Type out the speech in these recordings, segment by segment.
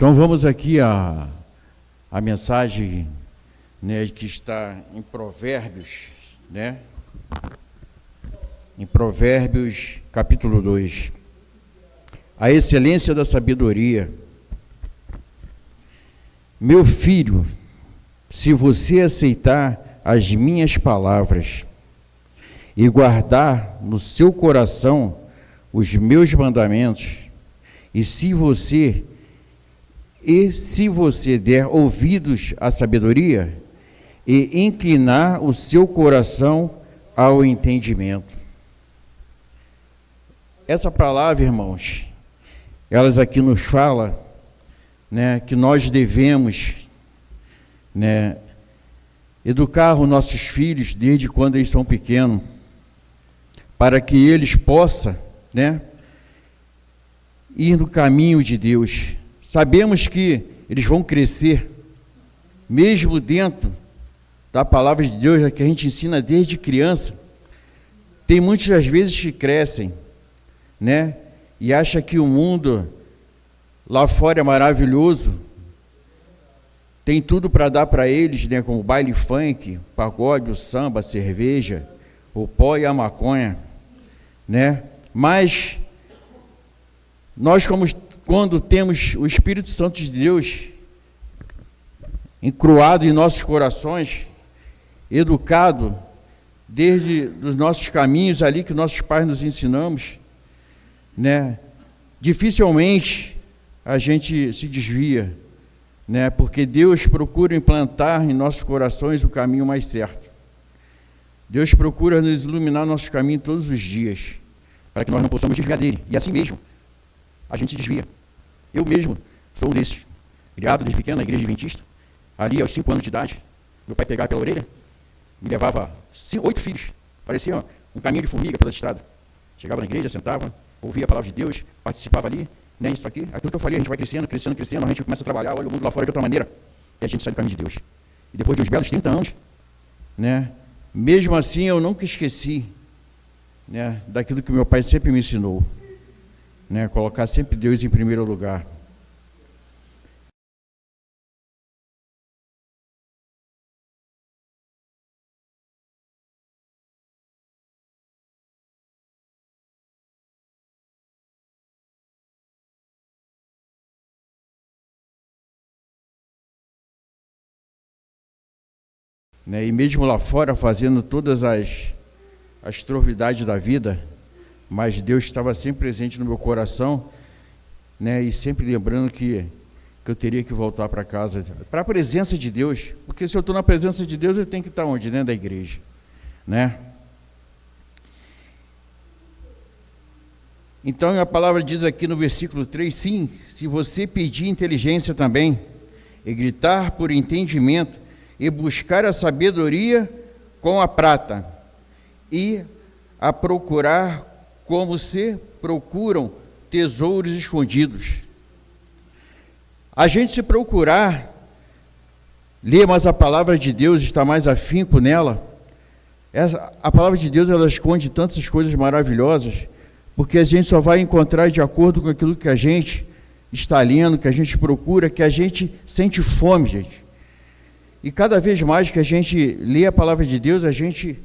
Então vamos aqui a mensagem, né, que está em Provérbios, né? Em Provérbios, capítulo 2. A excelência da sabedoria. Meu filho, se você aceitar as minhas palavras e guardar no seu coração os meus mandamentos, e se você der ouvidos à sabedoria e inclinar o seu coração ao entendimento. Essa palavra, irmãos, elas aqui nos fala, né, que nós devemos, né, educar os nossos filhos desde quando eles são pequenos, para que eles possam, né, ir no caminho de Deus. Sabemos que eles vão crescer, mesmo dentro da palavra de Deus, que a gente ensina desde criança. Tem muitas vezes que crescem, né, e acham que o mundo lá fora é maravilhoso, tem tudo para dar para eles, né, como baile funk, pagode, o samba, a cerveja, o pó e a maconha, né? Mas nós, quando temos o Espírito Santo de Deus encruado em nossos corações, educado desde os nossos caminhos ali que nossos pais nos ensinamos, né? Dificilmente a gente se desvia, né? Porque Deus procura implantar em nossos corações o caminho mais certo. Deus procura nos iluminar nossos caminhos todos os dias, para que nós não possamos desviar dele. E assim mesmo, a gente se desvia. Eu mesmo sou um desses, criado desde pequeno na igreja adventista, ali aos 5 anos de idade. Meu pai pegava pela orelha, me levava 8 filhos, parecia um caminho de formiga pela estrada. Chegava na igreja, sentava, ouvia a palavra de Deus, participava ali, né, isso aqui, aquilo que eu falei, a gente vai crescendo, a gente começa a trabalhar, olha o mundo lá fora de outra maneira, e a gente sai do caminho de Deus. E depois de uns belos 30 anos, né, mesmo assim eu nunca esqueci, né, daquilo que meu pai sempre me ensinou, né, colocar sempre Deus em primeiro lugar. Né, e mesmo lá fora fazendo todas as torvidades da vida, mas Deus estava sempre presente no meu coração, né, e sempre lembrando que eu teria que voltar para casa, para a presença de Deus, porque se eu estou na presença de Deus, eu tenho que estar onde? Dentro da igreja, né? Então a palavra diz aqui no versículo 3, sim, se você pedir inteligência também, e gritar por entendimento, e buscar a sabedoria com a prata, e a procurar como se procuram tesouros escondidos. A gente se procurar ler mais a palavra de Deus, está mais afinco nela, a palavra de Deus, ela esconde tantas coisas maravilhosas, porque a gente só vai encontrar de acordo com aquilo que a gente está lendo, que a gente procura, que a gente sente fome, gente. E cada vez mais que a gente lê a palavra de Deus, a gente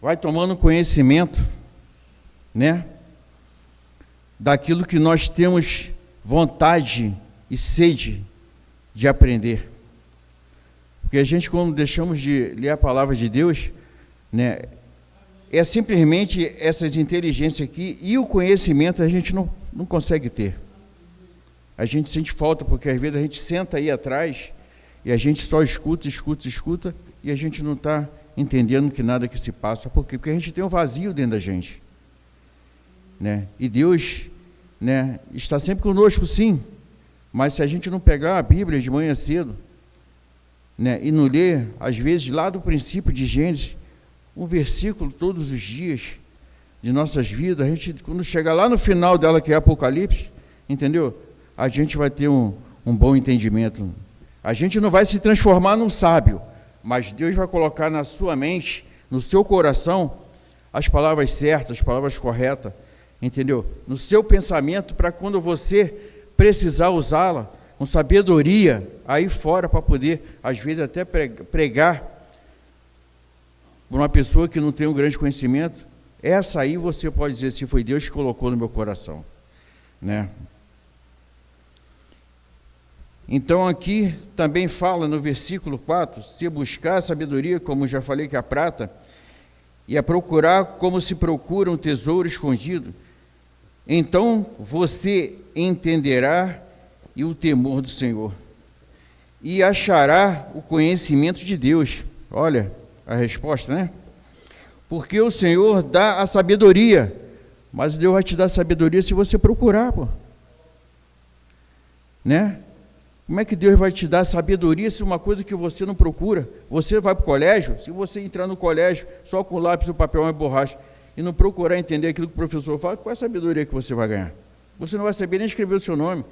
vai tomando conhecimento, né, daquilo que nós temos vontade e sede de aprender. Porque a gente, quando deixamos de ler a palavra de Deus, né, é simplesmente essas inteligências aqui e o conhecimento a gente não consegue ter. A gente sente falta, porque às vezes a gente senta aí atrás e a gente só escuta, e a gente não está entendendo que nada que se passa. Por quê? Porque a gente tem um vazio dentro da gente, né? E Deus, né, está sempre conosco, sim, mas se a gente não pegar a Bíblia de manhã cedo, né, e não ler, às vezes, lá do princípio de Gênesis, um versículo todos os dias de nossas vidas, a gente, quando chegar lá no final dela, que é Apocalipse, entendeu? A gente vai ter um bom entendimento. A gente não vai se transformar num sábio, mas Deus vai colocar na sua mente, no seu coração, as palavras certas, as palavras corretas, entendeu? No seu pensamento, para quando você precisar usá-la com sabedoria aí fora para poder, às vezes, até pregar para uma pessoa que não tem um grande conhecimento. Essa aí você pode dizer se foi Deus que colocou no meu coração, né? Então aqui também fala no versículo 4, se buscar a sabedoria, como já falei, que é a prata, e a procurar como se procura um tesouro escondido, então você entenderá e o temor do Senhor, e achará o conhecimento de Deus. Olha a resposta, né? Porque o Senhor dá a sabedoria, mas Deus vai te dar sabedoria se você procurar, pô. Né? Como é que Deus vai te dar sabedoria se uma coisa que você não procura? Você vai para o colégio, se você entrar no colégio só com lápis, o papel e borracha, e não procurar entender aquilo que o professor fala, qual é a sabedoria que você vai ganhar? Você não vai saber nem escrever o seu nome,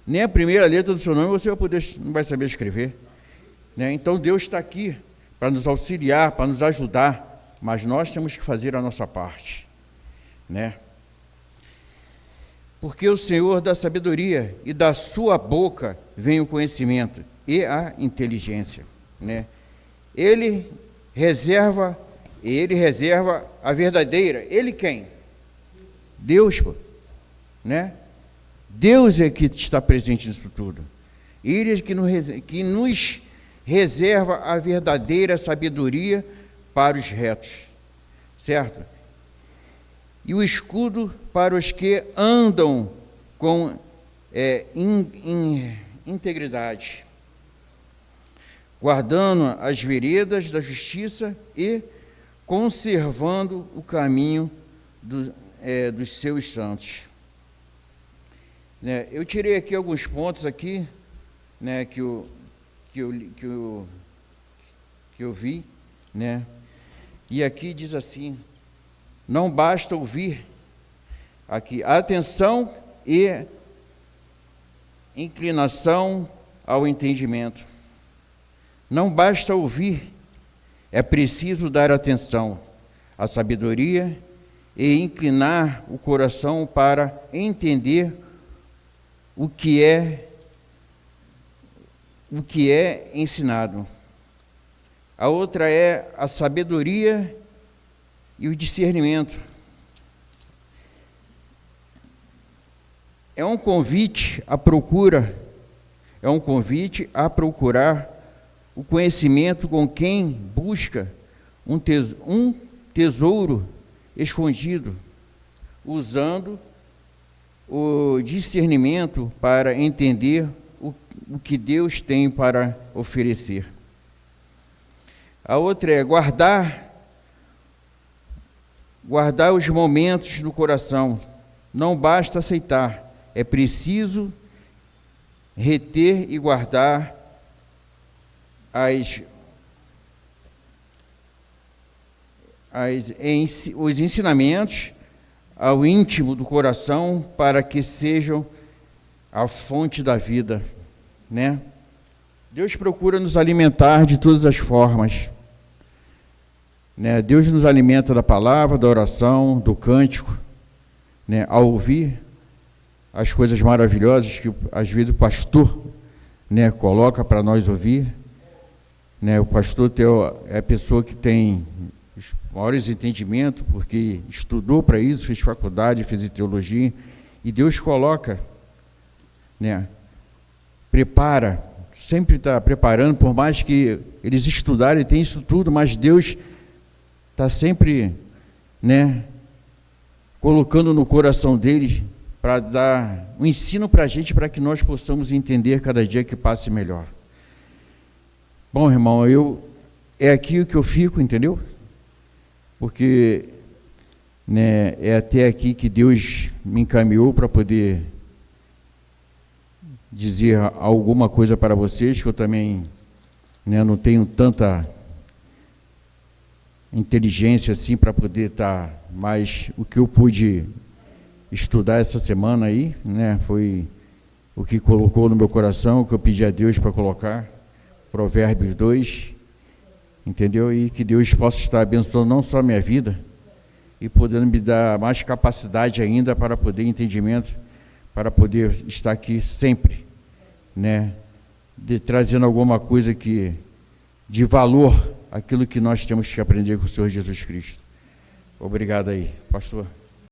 nem a primeira letra do seu nome você não vai saber escrever. Né? Então Deus está aqui para nos auxiliar, para nos ajudar, mas nós temos que fazer a nossa parte, né? Porque o Senhor dá sabedoria, e da sua boca vem o conhecimento e a inteligência, né? Ele reserva a verdadeira. Ele quem? Deus, pô, né? Deus é que está presente nisso tudo. Ele é que nos reserva a verdadeira sabedoria para os retos, certo? E o escudo para os que andam com integridade, guardando as veredas da justiça e conservando o caminho dos seus santos. Né, eu tirei aqui alguns pontos aqui, né, que eu vi, né? E aqui diz assim: não basta ouvir, aqui, atenção e inclinação ao entendimento. Não basta ouvir, é preciso dar atenção à sabedoria e inclinar o coração para entender o que é ensinado. A outra é a sabedoria e o discernimento. É um convite à procurar o conhecimento com quem busca um tesouro escondido, usando o discernimento para entender o que Deus tem para oferecer. A outra é guardar os momentos no coração. Não basta aceitar, é preciso reter e guardar os ensinamentos ao íntimo do coração, para que sejam a fonte da vida, né? Deus procura nos alimentar de todas as formas, né? Deus nos alimenta da palavra, da oração, do cântico, né? Ao ouvir as coisas maravilhosas que às vezes o pastor, né, coloca para nós ouvir, né? O pastor é a pessoa que tem os maiores entendimentos, porque estudou para isso, fez faculdade, fez teologia, e Deus coloca, né, prepara, sempre está preparando, por mais que eles estudarem, tem isso tudo, mas Deus está sempre, né, colocando no coração deles para dar um ensino para a gente, para que nós possamos entender cada dia que passe melhor. Bom, irmão, é aqui o que eu fico, entendeu? Porque, né, é até aqui que Deus me encaminhou para poder dizer alguma coisa para vocês, que eu também, né, não tenho tanta inteligência assim para poder estar, mas o que eu pude estudar essa semana aí, né, foi o que colocou no meu coração, o que eu pedi a Deus para colocar, Provérbios 2, entendeu? E que Deus possa estar abençoando não só a minha vida, e podendo me dar mais capacidade ainda para poder entendimento, para poder estar aqui sempre, né, trazendo alguma coisa de valor, aquilo que nós temos que aprender com o Senhor Jesus Cristo. Obrigado aí, pastor.